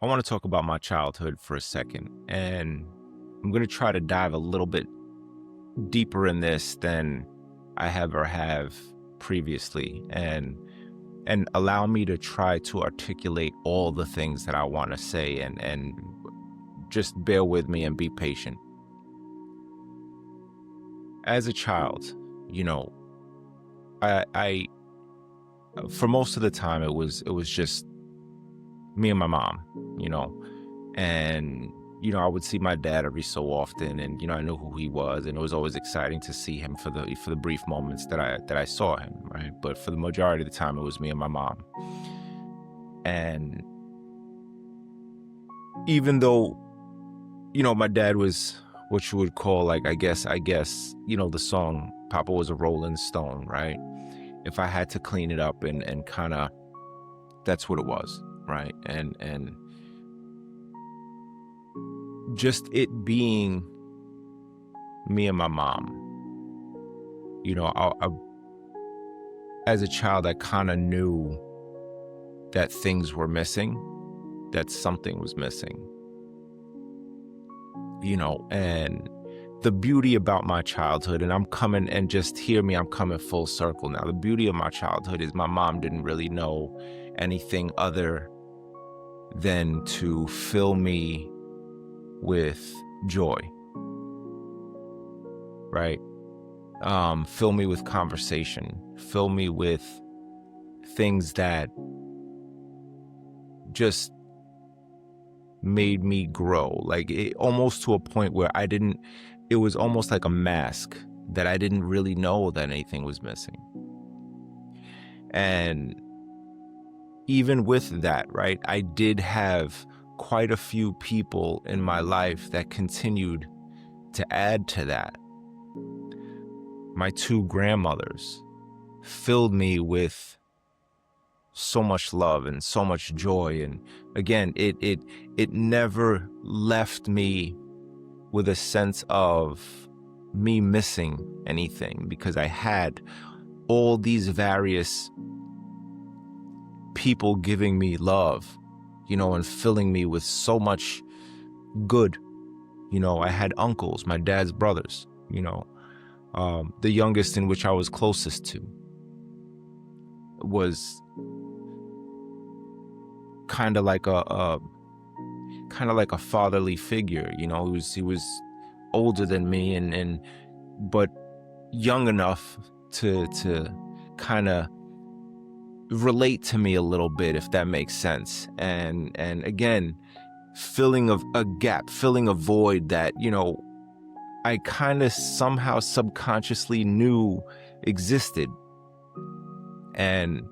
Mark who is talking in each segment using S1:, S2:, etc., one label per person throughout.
S1: I want to talk about my childhood for a second, and I'm going to try to dive a little bit deeper in this than I have previously, and allow me to try to articulate all the things that I want to say, and just bear with me and be patient. As a child, you know, I for most of the time it was just me and my mom, you know, and I would see my dad every so often, and I knew who he was, and it was always exciting to see him for the brief moments that I saw him, right? But for the majority of the time, it was me and my mom. And even though my dad was what you would call, like, I guess the song "Papa Was a Rolling Stone," right? If I had to clean it up and kind of, that's what it was, right? And just it being me and my mom. As a child, I kind of knew that things were missing, that something was missing, and the beauty about my childhood, and I'm coming, and just hear me, I'm coming full circle now. The beauty of my childhood is my mom didn't really know anything other than to fill me with joy, right? Fill me with conversation, fill me with things that just made me grow, like almost to a point where it was almost like a mask that I didn't really know that anything was missing. And even with that, right, I did have quite a few people in my life that continued to add to that. My two grandmothers filled me with so much love and so much joy, and again, it never left me with a sense of me missing anything, because I had all these various people giving me love, and filling me with so much good. I had uncles, my dad's brothers, the youngest in which I was closest to was kind of like a fatherly figure. He was older than me, and but young enough to kind of relate to me a little bit, if that makes sense. And again, filling of a gap, filling a void that I kind of somehow subconsciously knew existed. And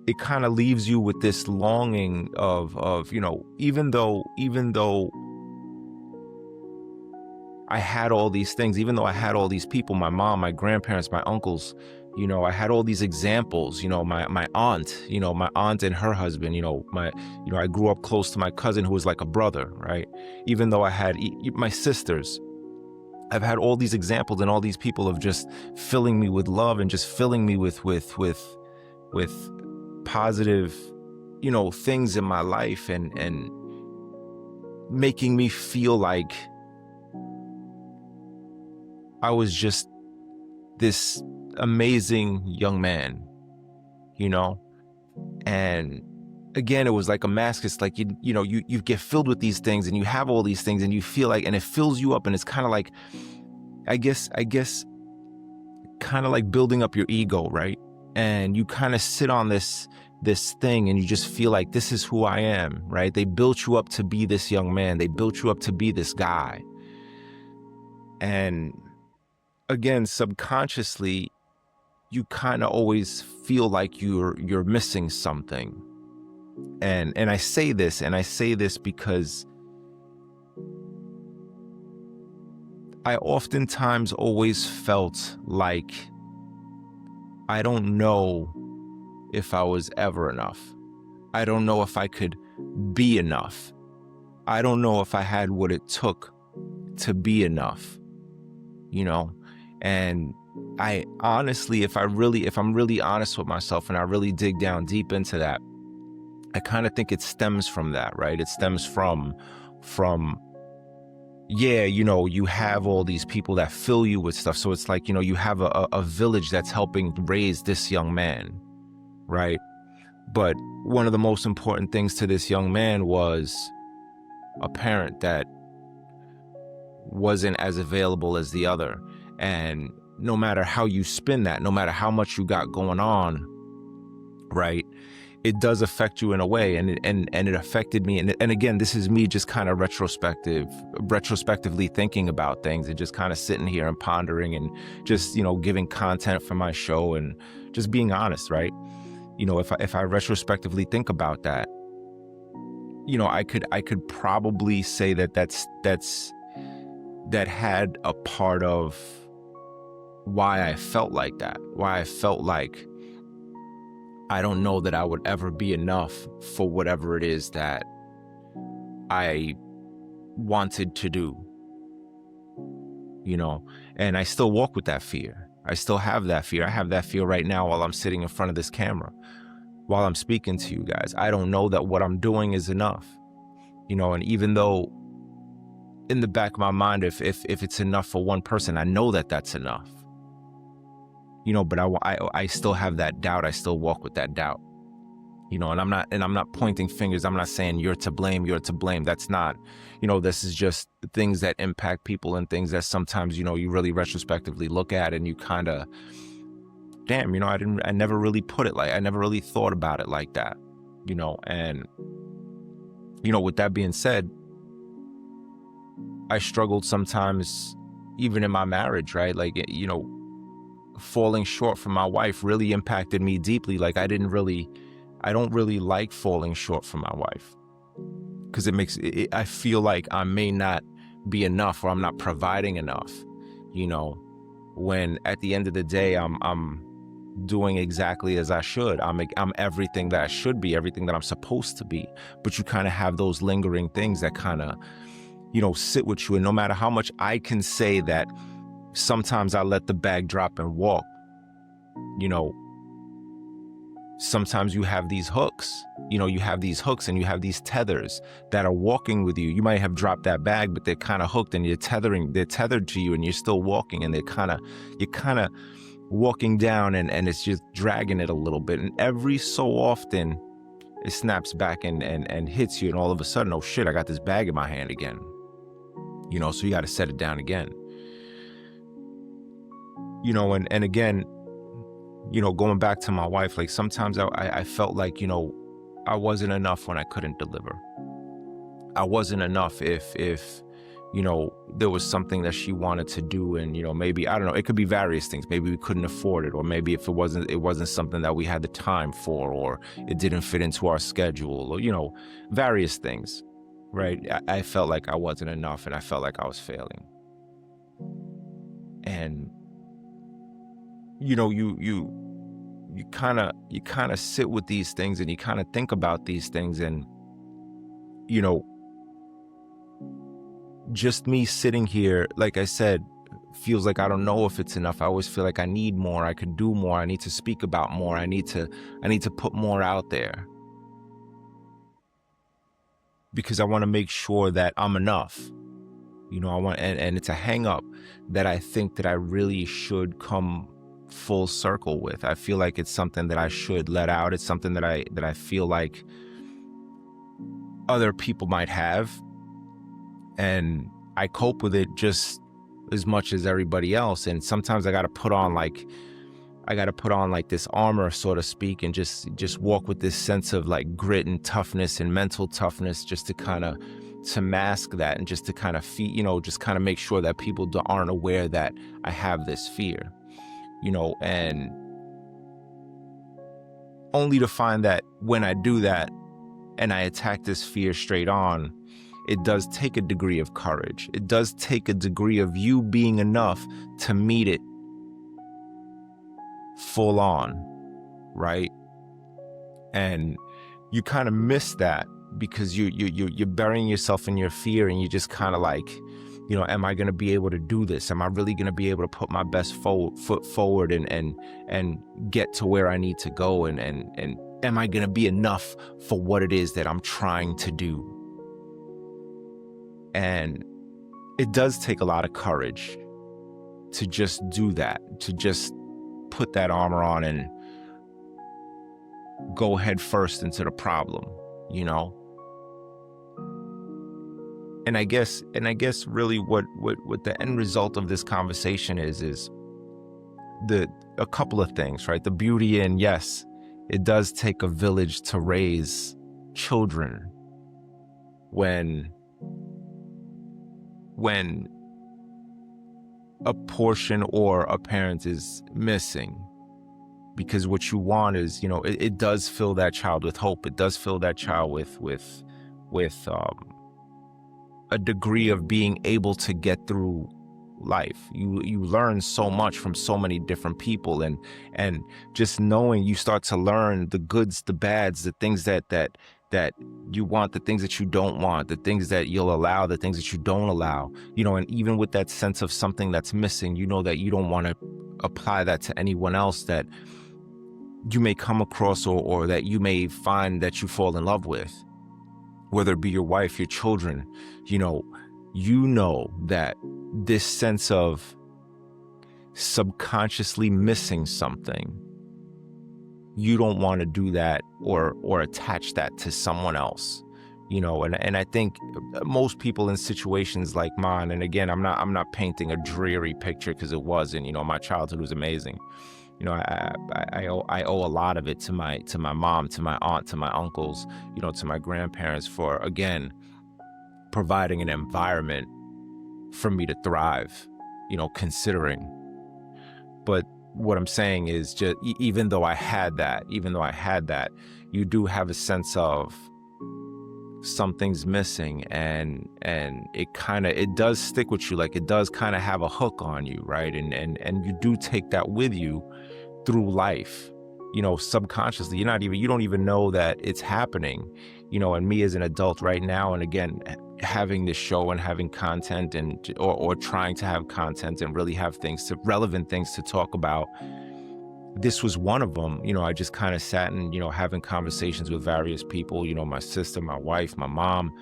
S1: it kind of leaves you with this longing of even though I had all these things, even though I had all these people, my mom, my grandparents, my uncles, I had all these examples, my aunt, my aunt and her husband, I grew up close to my cousin who was like a brother, right? Even though I had my sisters, I've had all these examples and all these people of just filling me with love and just filling me with positive, things in my life, and making me feel like I was just this amazing young man, and again, it was like a mask. It's like, you get filled with these things, and you have all these things, and you feel like, and it fills you up, and it's kind of like, I guess, kind of like building up your ego, right? And you kind of sit on this thing, and you just feel like, this is who I am, right? They built you up to be this young man. They built you up to be this guy. And again, subconsciously, you kind of always feel like you're missing something. And I say this because I oftentimes always felt like I don't know if I was ever enough. I don't know if I could be enough. I don't know if I had what it took to be enough, and I honestly, if I'm really honest with myself and I really dig down deep into that, I kind of think it stems from that, right? It stems from yeah, you have all these people that fill you with stuff. So it's like, you have a village that's helping raise this young man, right? But one of the most important things to this young man was a parent that wasn't as available as the other. And no matter how you spin that, no matter how much you got going on, right, it does affect you in a way. And it affected me. And again, this is me just kind of retrospectively thinking about things and just kind of sitting here and pondering and just, giving content for my show and just being honest, right? If I retrospectively think about that, I could probably say that had a part of why I felt like that, why I felt like I don't know that I would ever be enough for whatever it is that I wanted to do, and I still walk with that fear. I still have that fear. I have that fear right now while I'm sitting in front of this camera, while I'm speaking to you guys. I don't know that what I'm doing is enough, and even though in the back of my mind, if it's enough for one person, I know that that's enough, but I still have that doubt. I still walk with that doubt, and I'm not pointing fingers. I'm not saying you're to blame. That's not, this is just the things that impact people and things that sometimes, you really retrospectively look at and you kind of, damn, I never really I never really thought about it like that, and, with that being said, I struggled sometimes even in my marriage, right? Like, falling short from my wife really impacted me deeply. Like I don't really like falling short from my wife because I feel like I may not be enough or I'm not providing enough, when at the end of the day, I'm doing exactly as I should. I'm everything that I should be, everything that I'm supposed to be. But you kind of have those lingering things that kind of, sit with you. And no matter how much I can say that sometimes I let the bag drop and walk, sometimes you have these hooks, and you have these tethers that are walking with you. You might have dropped that bag, but they're kind of hooked and they're tethered to you and you're still walking and you're kind of walking down and it's just dragging it a little bit. And every so often it snaps back and hits you. And all of a sudden, oh shit, I got this bag in my hand again. So you got to set it down again. And again, going back to my wife, like sometimes I felt like, I wasn't enough when I couldn't deliver. I wasn't enough if there was something that she wanted to do and, maybe, I don't know, it could be various things. Maybe we couldn't afford it, or maybe if it wasn't something that we had the time for, or it didn't fit into our schedule, or, various things, right? I felt like I wasn't enough and I felt like I was failing. And, you kind of sit with these things and you kind of think about these things and, just me sitting here, like I said, feels like I don't know if it's enough. I always feel like I need more. I could do more. I need to speak about more. I need to put more out there because I want to make sure that I'm enough. I want, and it's a hang up that I think that I really should come full circle with. I feel like it's something that I should let out. It's something that I feel like other people might have. And I cope with it just as much as everybody else. And sometimes I got to put on like this armor, so to speak, and just walk with this sense of like grit and toughness and mental toughness, just to mask that and just to kind of just kind of make sure that people aren't aware that I have this fear, and only to find that when I do that and I attack this fear straight on, it does take a degree of courage. It does take a degree of you being enough to meet it full on, right? And you kind of miss that because you're burying yourself in your fear, and you just kind of like, am I going to be able to do this? Am I really going to be able to put my best foot forward and get to where I need to go and am I going to be enough for what it is that I'm trying to do? And it does take a lot of courage to just do that, to just put that armor on and go head first into the problem, you know? And I guess really what the end result of this conversation is a couple of things, right? The beauty in, yes, it does take a village to raise children when a portion or a parent is missing. Because what you want is, you know, it does fill that child with hope. It does fill that child with a degree of being able to get through life. You learn so much from so many different people, and just knowing, you start to learn the goods, the bads, the things that you want, the things that you don't want, the things that you'll allow, the things that you don't allow, you know. And even with that sense of something that's missing, you know that you don't want to apply that to anyone else that you may come across or that you may find that you fall in love with, whether it be your wife, your children. You know that this sense of subconsciously missing something, you don't want to do that or attach that to someone else, you know. And I think most people in situations like mine, and again, I'm not painting a dreary picture, because it wasn't, you know. My childhood was amazing. You know, I owe a lot of it to my mom, to my aunt, to my uncles, you know, to my grandparents, for, again, providing an environment for me to thrive, you know, considering. But what I'm saying is, just even though I had that, you do have a sense of something's missing, and it does stick with you. Like, it does kind of have a hook on you, right? And you do take that with you through life, you know, subconsciously. You don't even know that it's happening, you know. And me as an adult right now, and again, having this show and having content, and or trying to have content and really have relevant things to talk about, this was one of them. You know, I just kind of sat and, you know, having conversations with various people, you know, my sister, my wife, my mom.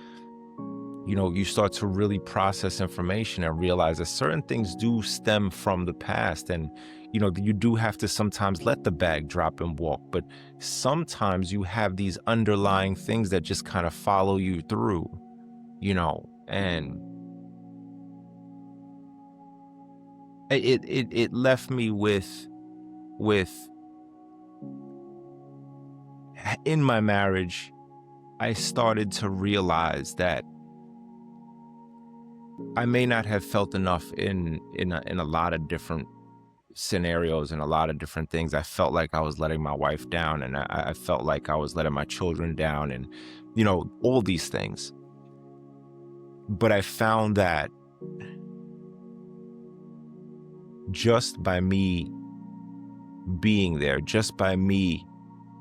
S1: You know, you start to really process information and realize that certain things do stem from the past. And, you know, you do have to sometimes let the bag drop and walk. But sometimes you have these underlying things that just kind of follow you through, you know. And it left me with in my marriage, I started to realize that I may not have felt enough in a lot of different scenarios and a lot of different things. I felt like I was letting my wife down, and I felt like I was letting my children down, and, you know, all these things. But I found that just by me being there, just by me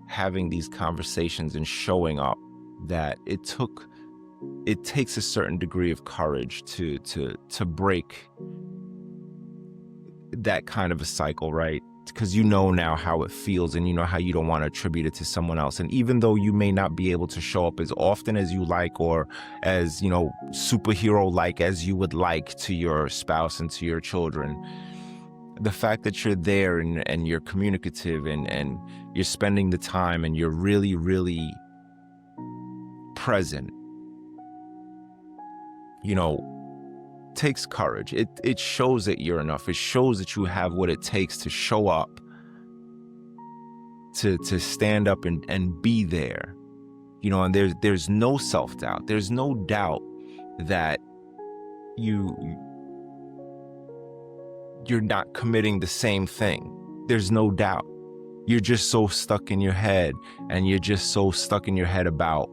S1: having these conversations and showing up, that it takes a certain degree of courage to break that kind of a cycle, right? Because you know now how it feels, and you know how you don't want to attribute it to someone else. And even though you may not be able to show up as often as you like, or as, you know, superhero like as you would like to your spouse and to your children, the fact that you're there and you're communicative and you're spending the time and you're really, really present, you know, takes courage. It shows that you're enough. It shows that you have what it takes to show up, to stand up and be there, you know. And there's no self-doubt. There's no doubt that you're not committing the same thing. There's no doubt. You're just so stuck in your head, and you're just so stuck in your head about,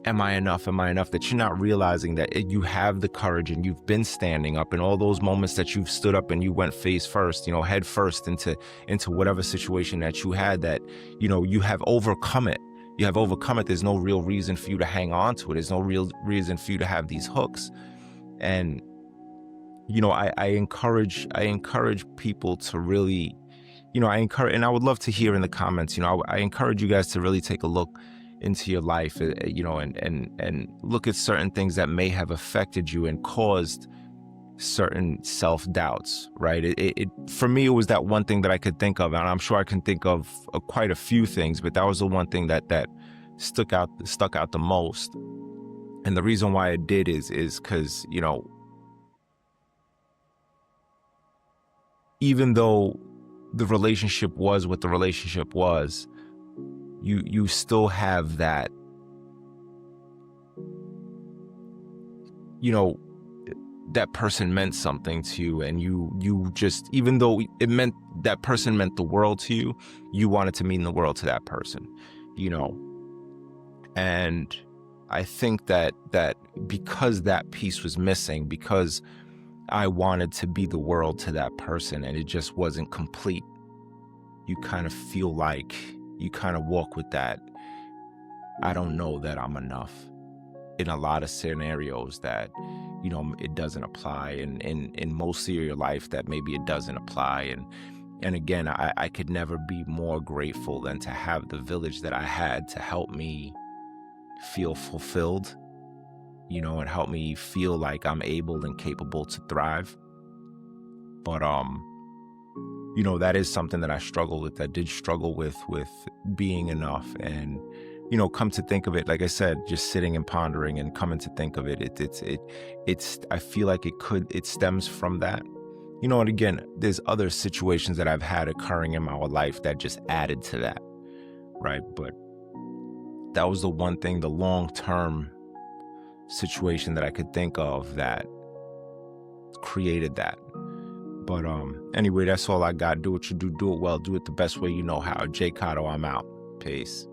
S1: am I enough? Am I enough? That you're not realizing that you have the courage, and you've been standing up in all those moments that you've stood up and you went face first, you know, head first into whatever situation that you had, that, you know, you have overcome it. You have overcome it. There's no real reason for you to hang on to it. There's no real reason for you to have these hooks. And, you know, I encourage people to really, I encourage, and I would love to hear in the comments, I encourage you guys to really take a look into your life, and look at certain things that may have affected you and caused certain self-doubts, right? For me, it was that one thing that I could think of, and I'm sure I can think of quite a few things, but that was the one thing that stuck out the most. And the reason why it did is because, even though the relationship was what the relationship was, you still have that, that person meant something to you, and you just, even though that person meant the world to you, you wanted to mean the world to that person, and I think that because that piece was missing, because I wanted to be the world to that person and it just wasn't complete, you kind of feel like you kind of walk with that, I don't know that I'm enough, in a lot of scenarios that, it doesn't apply, and in most of your life that maybe it doesn't apply. And again, I could never be more grateful than to have the village that I had to help me feel fulfilled, and help me feel like I'm able and capable to thrive. But that is something that I struggle with, that did struggle with being enough. And come to think of it, like I said, just sitting and pondering and coming to think of it, it's I feel like it stems from that. And again, there's other situations that I've had occurring in my life that just added to that, right? But that was the one thing, the long-term situation that I could think of that created that. But anyway, that's all I got. Do what you do it well, do it the best way you know how. Jay Cotto, I'm out. Peace.